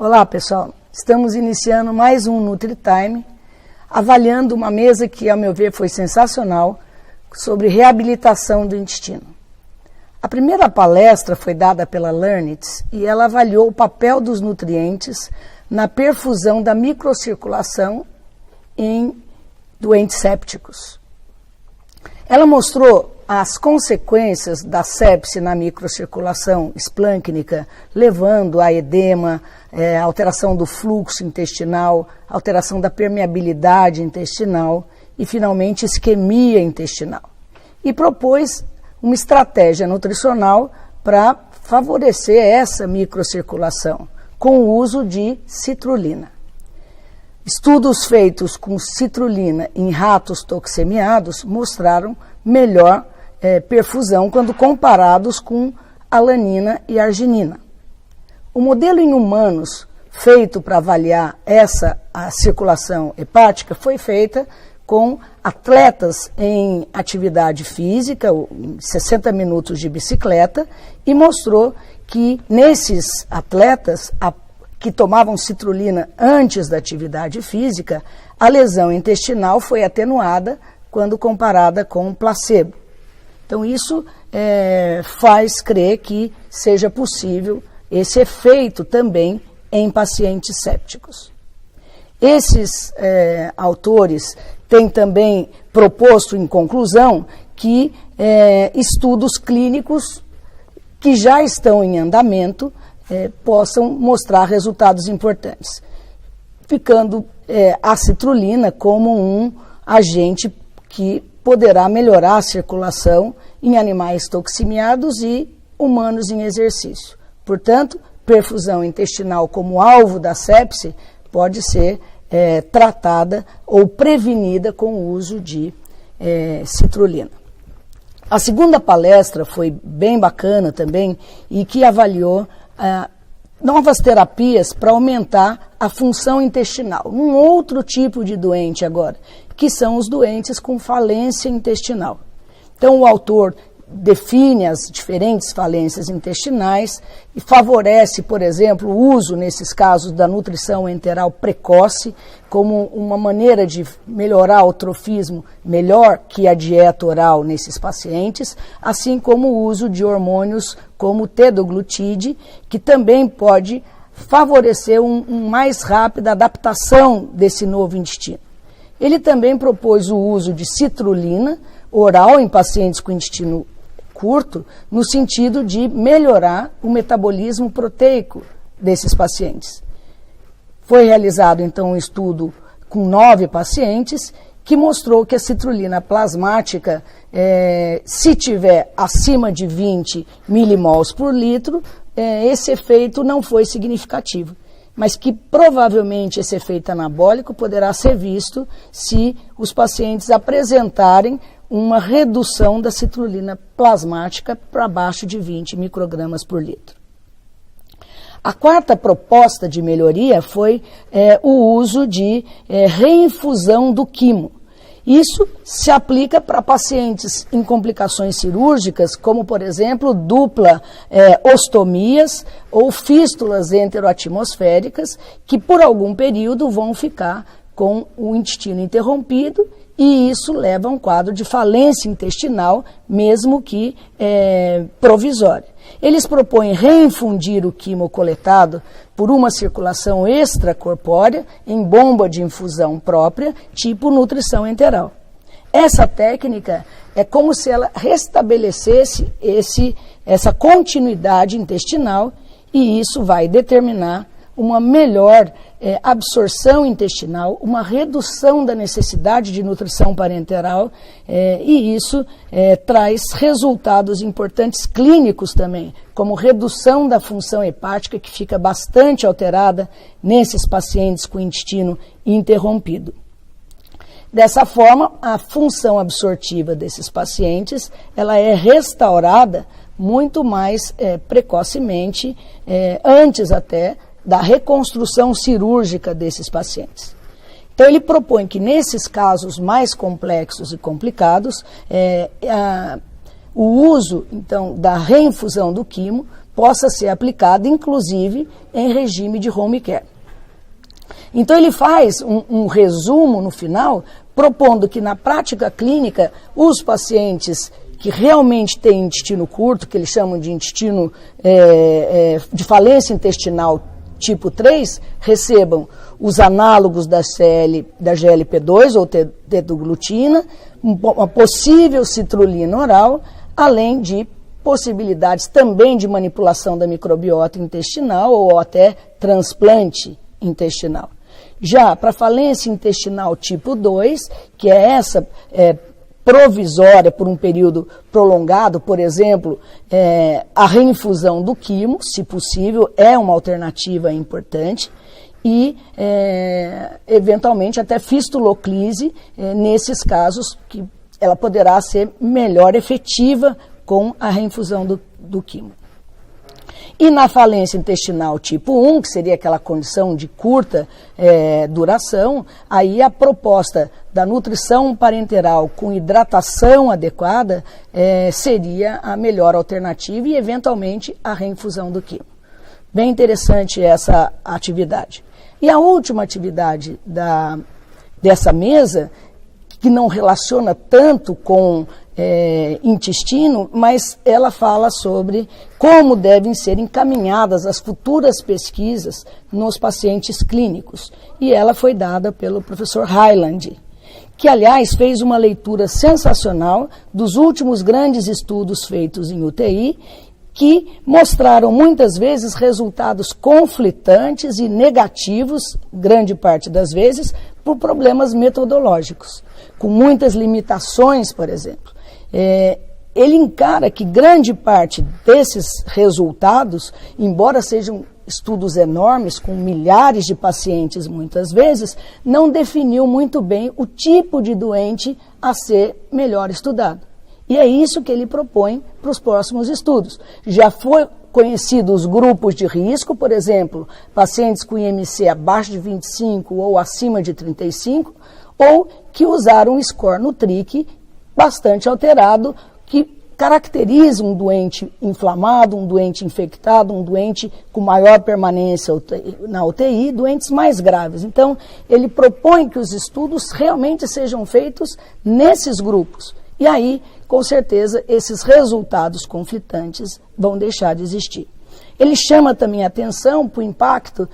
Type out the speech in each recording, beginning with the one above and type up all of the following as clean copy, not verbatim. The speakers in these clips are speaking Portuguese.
Olá pessoal, estamos iniciando mais um NutriTime, avaliando uma mesa que, ao meu ver, foi sensacional, sobre reabilitação do intestino. A primeira palestra foi dada pela Learnitz e ela avaliou o papel dos nutrientes na perfusão da microcirculação em doentes sépticos. Ela mostrou as consequências da sepse na microcirculação esplâncnica, levando a edema, alteração do fluxo intestinal, alteração da permeabilidade intestinal e, finalmente, isquemia intestinal. E propôs uma estratégia nutricional para favorecer essa microcirculação, com o uso de citrulina. Estudos feitos com citrulina em ratos toxemiados mostraram melhor perfusão quando comparados com alanina e arginina. O modelo em humanos feito para avaliar a circulação hepática foi feita com atletas em atividade física, 60 minutos de bicicleta, e mostrou que nesses atletas que tomavam citrulina antes da atividade física, a lesão intestinal foi atenuada quando comparada com placebo. Então isso faz crer que seja possível esse efeito também em pacientes sépticos. Esses autores têm também proposto em conclusão que estudos clínicos que já estão em andamento possam mostrar resultados importantes, ficando a citrulina como um agente que poderá melhorar a circulação em animais toxemiados e humanos em exercício. Portanto, perfusão intestinal como alvo da sepse pode ser tratada ou prevenida com o uso de citrulina. A segunda palestra foi bem bacana também e que avaliou novas terapias para aumentar a função intestinal. Um outro tipo de doente agora, que são os doentes com falência intestinal. Então o autor define as diferentes falências intestinais e favorece, por exemplo, o uso, nesses casos, da nutrição enteral precoce como uma maneira de melhorar o trofismo melhor que a dieta oral nesses pacientes, assim como o uso de hormônios como o tedoglutide, que também pode favorecer uma mais rápida adaptação desse novo intestino. Ele também propôs o uso de citrulina oral em pacientes com intestino curto, no sentido de melhorar o metabolismo proteico desses pacientes. Foi realizado, então, um estudo com 9 pacientes que mostrou que a citrulina plasmática, se tiver acima de 20 milimols por litro, esse efeito não foi significativo, mas que provavelmente esse efeito anabólico poderá ser visto se os pacientes apresentarem uma redução da citrulina plasmática para baixo de 20 microgramas por litro. A quarta proposta de melhoria foi o uso de reinfusão do quimo. Isso se aplica para pacientes em complicações cirúrgicas, como, por exemplo, dupla ostomias ou fístulas enteroatmosféricas, que por algum período vão ficar com o intestino interrompido, e isso leva a um quadro de falência intestinal, mesmo que provisória. Eles propõem reinfundir o quimo coletado por uma circulação extracorpórea em bomba de infusão própria, tipo nutrição enteral. Essa técnica é como se ela restabelecesse essa continuidade intestinal, e isso vai determinar uma melhor absorção intestinal, uma redução da necessidade de nutrição parenteral, e isso traz resultados importantes clínicos também, como redução da função hepática, que fica bastante alterada nesses pacientes com intestino interrompido. Dessa forma, a função absortiva desses pacientes ela é restaurada muito mais precocemente, antes até da reconstrução cirúrgica desses pacientes. Então, ele propõe que nesses casos mais complexos e complicados, o uso, então, da reinfusão do quimo possa ser aplicada, inclusive, em regime de home care. Então ele faz um resumo no final, propondo que na prática clínica, os pacientes que realmente têm intestino curto, que eles chamam de intestino de falência intestinal tipo 3, recebam os análogos da GLP-2 ou tetraglutina, uma possível citrulina oral, além de possibilidades também de manipulação da microbiota intestinal ou até transplante intestinal. Já para falência intestinal tipo 2, que é essa provisória por um período prolongado, por exemplo, a reinfusão do quimo, se possível, é uma alternativa importante, e eventualmente até fistuloclise, nesses casos que ela poderá ser melhor efetiva com a reinfusão do quimo. E na falência intestinal tipo 1, que seria aquela condição de curta duração, aí a proposta da nutrição parenteral com hidratação adequada seria a melhor alternativa e, eventualmente, a reinfusão do quimo. Bem interessante essa atividade. E a última atividade dessa mesa, que não relaciona tanto com intestino, mas ela fala sobre como devem ser encaminhadas as futuras pesquisas nos pacientes clínicos. E ela foi dada pelo professor Hyland, que, aliás, fez uma leitura sensacional dos últimos grandes estudos feitos em UTI, que mostraram muitas vezes resultados conflitantes e negativos, grande parte das vezes, por problemas metodológicos, com muitas limitações, por exemplo. Ele encara que grande parte desses resultados, embora sejam estudos enormes, com milhares de pacientes muitas vezes, não definiu muito bem o tipo de doente a ser melhor estudado. E é isso que ele propõe para os próximos estudos. Já foi conhecido os grupos de risco, por exemplo, pacientes com IMC abaixo de 25 ou acima de 35, ou que usaram um score no TRIC bastante alterado, que caracteriza um doente inflamado, um doente infectado, um doente com maior permanência na UTI, doentes mais graves. Então, ele propõe que os estudos realmente sejam feitos nesses grupos. E aí, com certeza, esses resultados conflitantes vão deixar de existir. Ele chama também a atenção para o impacto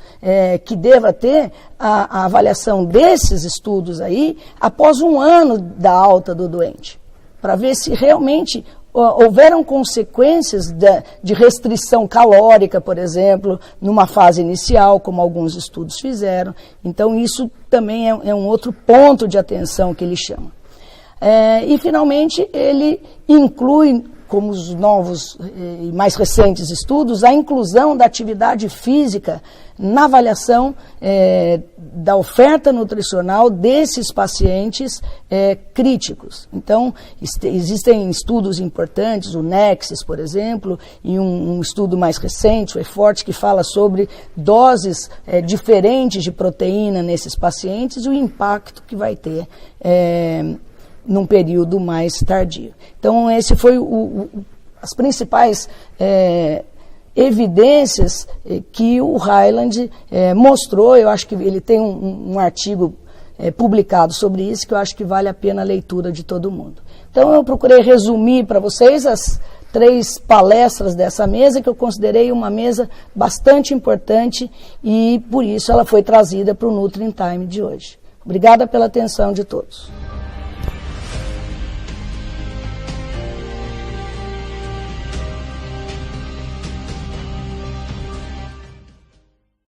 que deva ter a avaliação desses estudos aí após um ano da alta do doente, para ver se realmente houveram consequências de restrição calórica, por exemplo, numa fase inicial, como alguns estudos fizeram. Então, isso também é um outro ponto de atenção que ele chama. E, finalmente, ele inclui, como os novos e mais recentes estudos, a inclusão da atividade física na avaliação da oferta nutricional desses pacientes críticos. Então, existem estudos importantes, o Nexus, por exemplo, e um estudo mais recente, o EFFORT, que fala sobre doses diferentes de proteína nesses pacientes e o impacto que vai ter num período mais tardio. Então, esse foi as principais evidências que o Hyland mostrou. Eu acho que ele tem um artigo publicado sobre isso, que eu acho que vale a pena a leitura de todo mundo. Então, eu procurei resumir para vocês as 3 palestras dessa mesa, que eu considerei uma mesa bastante importante e, por isso, ela foi trazida para o Nutri in Time de hoje. Obrigada pela atenção de todos.